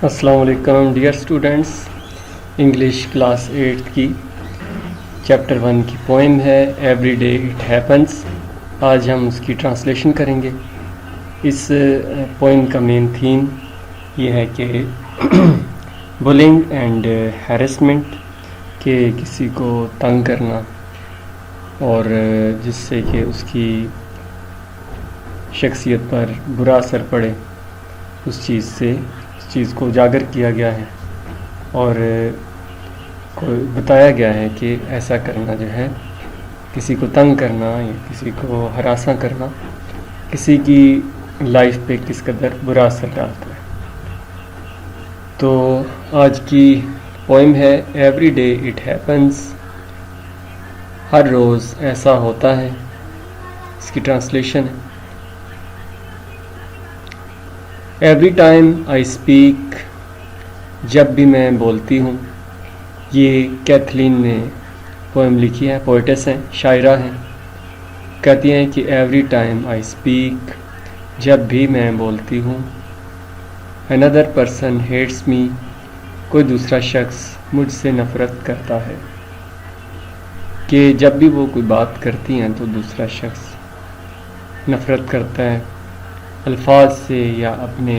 السلام علیکم dear students, English class 8 کی چیپٹر 1 کی پوئم ہے ایوری ڈے اٹ ہیپنس۔ آج ہم اس کی ٹرانسلیشن کریں گے۔ اس پوئم کا مین تھیم یہ ہے کہ بلنگ اینڈ ہیرسمنٹ، کہ کسی کو تنگ کرنا اور جس سے کہ اس کی شخصیت پر برا اثر پڑے، اس چیز کو اجاگر کیا گیا ہے اور بتایا گیا ہے کہ ایسا کرنا جو ہے، کسی کو تنگ کرنا یا کسی کو ہراساں کرنا کسی کی لائف پہ کس قدر برا اثر ڈالتا ہے۔ تو آج کی پوئم ہے ایوری ڈے اٹ ہیپنس، ہر روز ایسا ہوتا ہے۔ اس کی ٹرانسلیشن ہے ایوری ٹائم آئی اسپیک، جب بھی میں بولتی ہوں۔ یہ کیتھلین نے پوئم لکھی ہے، پوئٹس ہیں، شاعرہ ہیں۔ کہتی ہیں کہ ایوری ٹائم آئی اسپیک، جب بھی میں بولتی ہوں۔ another person hates me، کوئی دوسرا شخص مجھ سے نفرت کرتا ہے۔ کہ جب بھی وہ کوئی بات کرتی ہیں تو دوسرا شخص نفرت کرتا ہے، الفاظ سے یا اپنے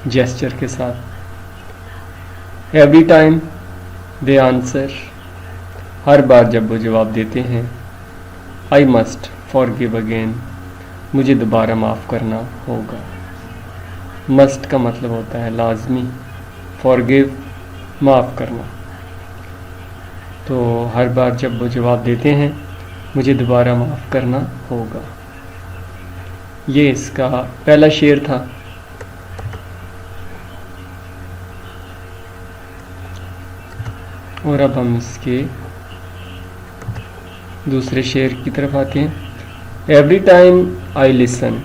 جیسچر کے ساتھ۔ ایوری ٹائم دے آنسر، ہر بار جب وہ جواب دیتے ہیں۔ آئی مسٹ فارگیو اگین، مجھے دوبارہ معاف کرنا ہوگا۔ مسٹ کا مطلب ہوتا ہے لازمی، فارگیو معاف کرنا۔ تو ہر بار جب وہ جواب دیتے ہیں مجھے دوبارہ معاف کرنا ہوگا۔ یہ اس کا پہلا شعر تھا۔ اور اب ہم اس کے دوسرے شعر کی طرف آتے ہیں۔ ایوری ٹائم آئی لسن،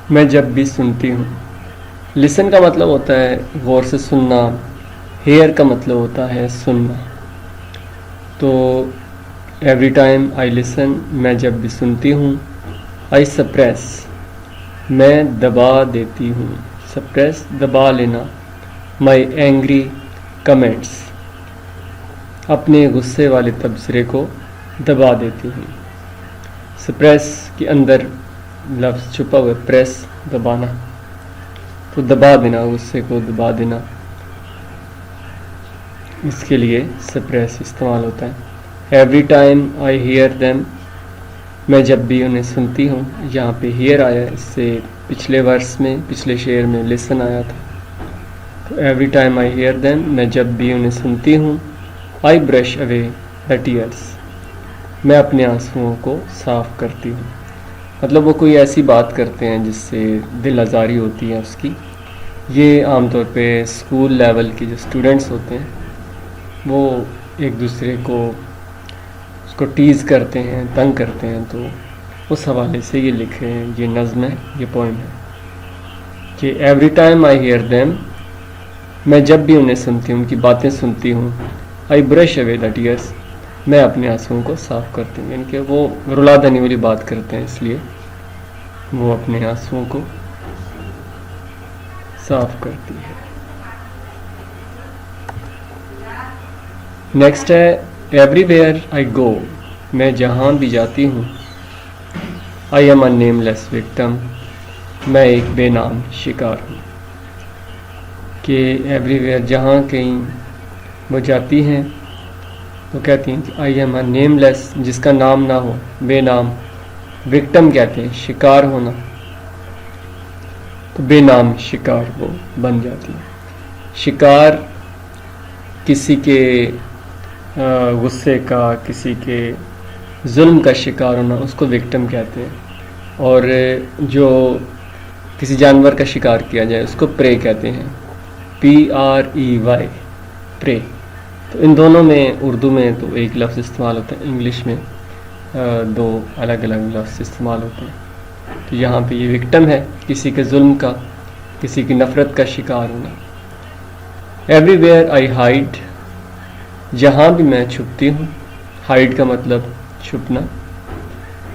میں جب بھی سنتی ہوں۔ لسن کا مطلب ہوتا ہے غور سے سننا، ہیئر کا مطلب ہوتا ہے سننا۔ تو ایوری ٹائم آئی لسن، میں جب بھی سنتی ہوں۔ آئی سپریس، میں دبا دیتی ہوں۔ سپریس دبا لینا۔ مائی اینگری کمنٹس، اپنے غصے والے تبصرے کو دبا دیتی ہوں۔ سپریس کے اندر لفظ چھپا ہوا، پریس دبانا، تو دبا دینا، غصے کو دبا دینا، اس کے لیے سپریس استعمال ہوتا ہے۔ Every time I hear them, میں جب بھی انہیں سنتی ہوں۔ یہاں پہ ہیئر آیا، اس سے پچھلے ورس میں، پچھلے شعر میں لسن آیا تھا۔ تو every time I hear them, میں جب بھی انہیں سنتی ہوں۔ آئی برش اوے دا ٹیئرس، میں اپنے آنسوؤں کو صاف کرتی ہوں۔ مطلب وہ کوئی ایسی بات کرتے ہیں جس سے دل آزاری ہوتی ہے اس کی۔ یہ عام طور پہ اسکول لیول کے جو اسٹوڈنٹس ہوتے ہیں وہ ایک دوسرے کو اس کو ٹیز کرتے ہیں، تنگ کرتے ہیں، تو اس حوالے سے یہ لکھے ہیں، یہ نظم ہے، یہ پوئم ہے کہ every time I hear them, میں جب بھی انہیں سنتی ہوں، ان کی باتیں سنتی ہوں۔ آئی برش اوے دا ٹیئرس، میں اپنے آنسوؤں کو صاف کرتی ہوں۔ یعنی کہ وہ رلا دینے والی بات کرتے ہیں، اس لیے وہ اپنے آنسوؤں کو صاف کرتی ہے۔ نیکسٹ ہے ایوری ویئر آئی گو، میں جہاں بھی جاتی ہوں۔ I am a name less victim, میں ایک بے نام شکار ہوں۔ کہ ایوری ویئر، جہاں کہیں وہ جاتی ہیں تو کہتی ہیں کہ آئی ایم اے نیم لیس، جس کا نام نہ ہو، بے نام۔ وکٹم کہتے ہیں شکار ہونا، تو بے نام شکار وہ بن جاتی ہے۔ شکار کسی کے غصے کا، کسی کے ظلم کا شکار ہونا، اس کو وکٹم کہتے ہیں۔ اور جو کسی جانور کا شکار کیا جائے اس کو پرے کہتے ہیں، PREY، پرے۔ تو ان دونوں میں اردو میں تو ایک لفظ استعمال ہوتا ہے، انگلش میں دو الگ الگ لفظ استعمال ہوتے ہیں۔ تو یہاں پہ یہ وکٹم ہے، کسی کے ظلم کا، کسی کی نفرت کا شکار ہونا۔ ایوری ویئر آئی ہائڈ، جہاں بھی میں چھپتی ہوں۔ ہائڈ کا مطلب چھپنا۔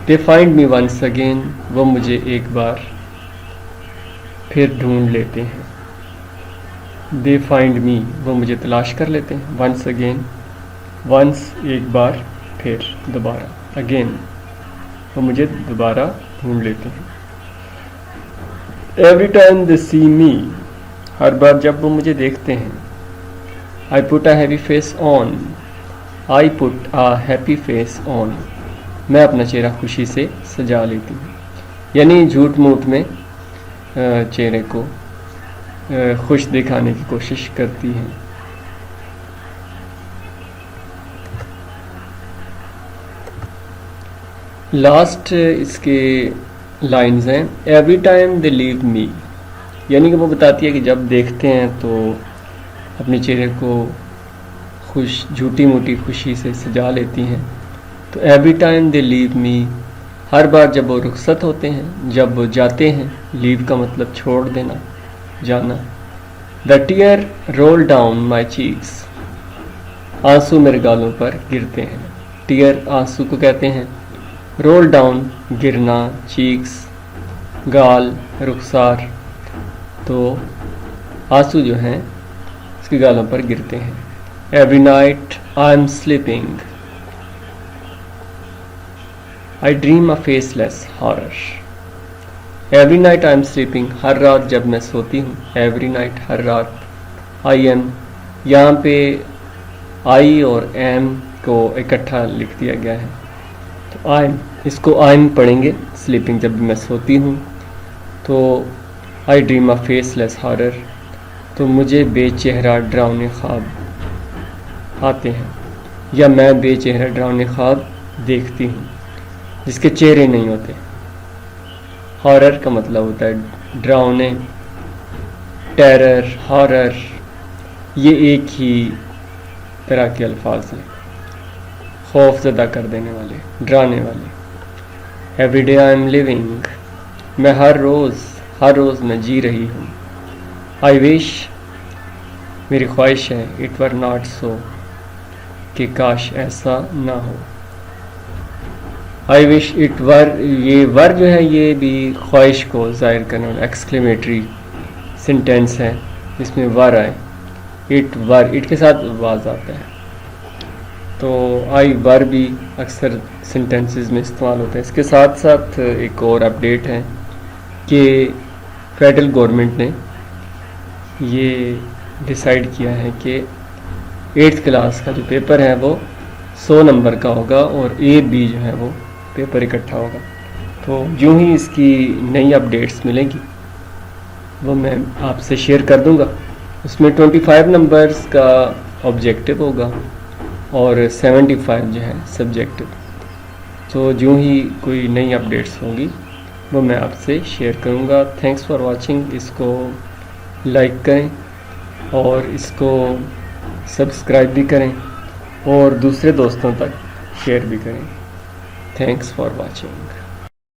They find me once again, وہ مجھے ایک بار پھر ڈھونڈ لیتے ہیں۔ دے فائنڈ می، وہ مجھے تلاش کر لیتے ہیں. ونس اگین، ونس ایک بار، پھر دوبارہ، اگین وہ مجھے دوبارہ ڈھونڈ لیتے ہیں. ایوری ٹائم دے سی می، ہر بار جب وہ مجھے دیکھتے ہیں. I put a happy face on, I put a happy face on, میں اپنا چہرہ خوشی سے سجا لیتی ہوں. یعنی جھوٹ موٹ میں چہرے کو خوش دکھانے کی کوشش کرتی ہیں. لاسٹ اس کے لائنز ہیں ایوری ٹائم دے لیو می، یعنی کہ وہ بتاتی ہے کہ جب دیکھتے ہیں تو اپنے چہرے کو جھوٹی موٹی خوشی سے سجا لیتی ہیں. تو ایوری ٹائم دے لیو می، ہر بار جب وہ رخصت ہوتے ہیں، جب وہ جاتے ہیں. لیو کا مطلب چھوڑ دینا، جانا. دا ٹیئر رول ڈاؤن مائی چیکس، آنسو میرے گالوں پر گرتے ہیں. ٹیئر آنسو کو کہتے ہیں. رول ڈاؤن گرنا، چیکس گال، رخسار. تو آنسو جو ہیں اس کے گالوں پر گرتے ہیں. Every night I am sleeping, I dream a faceless horror. Every night I am sleeping، ہر رات جب میں سوتی ہوں. Every night ہر رات. I am، یہاں پہ I اور am کو اکٹھا لکھ دیا گیا ہے. تو I اس کو I'm پڑھیں گے. sleeping جب میں سوتی ہوں. تو I dream a faceless horror، تو مجھے بے چہرہ ڈراؤنے خواب آتے ہیں، یا میں بے چہرہ ڈراؤنے خواب دیکھتی ہوں جس کے چہرے نہیں ہوتے. ہارر کا مطلب ہوتا ہے ڈراؤنے. ٹیرر، ہارر، یہ ایک ہی طرح کے الفاظ ہیں، خوف زدہ کر دینے والے، ڈرانے والے. Every day I am living, میں ہر روز میں جی رہی ہوں. آئی وش، میری خواہش ہے. اٹ ور ناٹ سو، کہ کاش ایسا نہ ہو. آئی وش اٹ ور، یہ ور جو ہے یہ بھی خواہش کو ظاہر کرنے والا ایکسکلیمیٹری سینٹینس ہے جس میں ور آئے. اٹ ور، اٹ کے ساتھ واز آتا ہے. تو آئی ور بھی اکثر سینٹینسز میں استعمال ہوتا ہے. اس کے ساتھ ساتھ ایک اور اپڈیٹ ہے کہ فیڈرل گورنمنٹ نے یہ ڈیسائیڈ کیا ہے کہ 8th کلاس کا جو پیپر ہے وہ 100 نمبر کا ہوگا، اور A B جو ہے وہ پیپر اکٹھا ہوگا. تو جو ہی اس کی نئی اپڈیٹس ملیں گی وہ میں آپ سے شیئر کر دوں گا. اس میں 25 نمبرز کا آبجیکٹو ہوگا اور 75 جو ہے سبجیکٹو. تو جو ہی کوئی نئی اپڈیٹس ہوں گی وہ میں آپ سے شیئر کروں گا. Thanks for watching. اس کو لائک کریں اور اس کو سبسکرائب بھی کریں اور دوسرے دوستوں تک شیئر بھی کریں. Thanks for watching.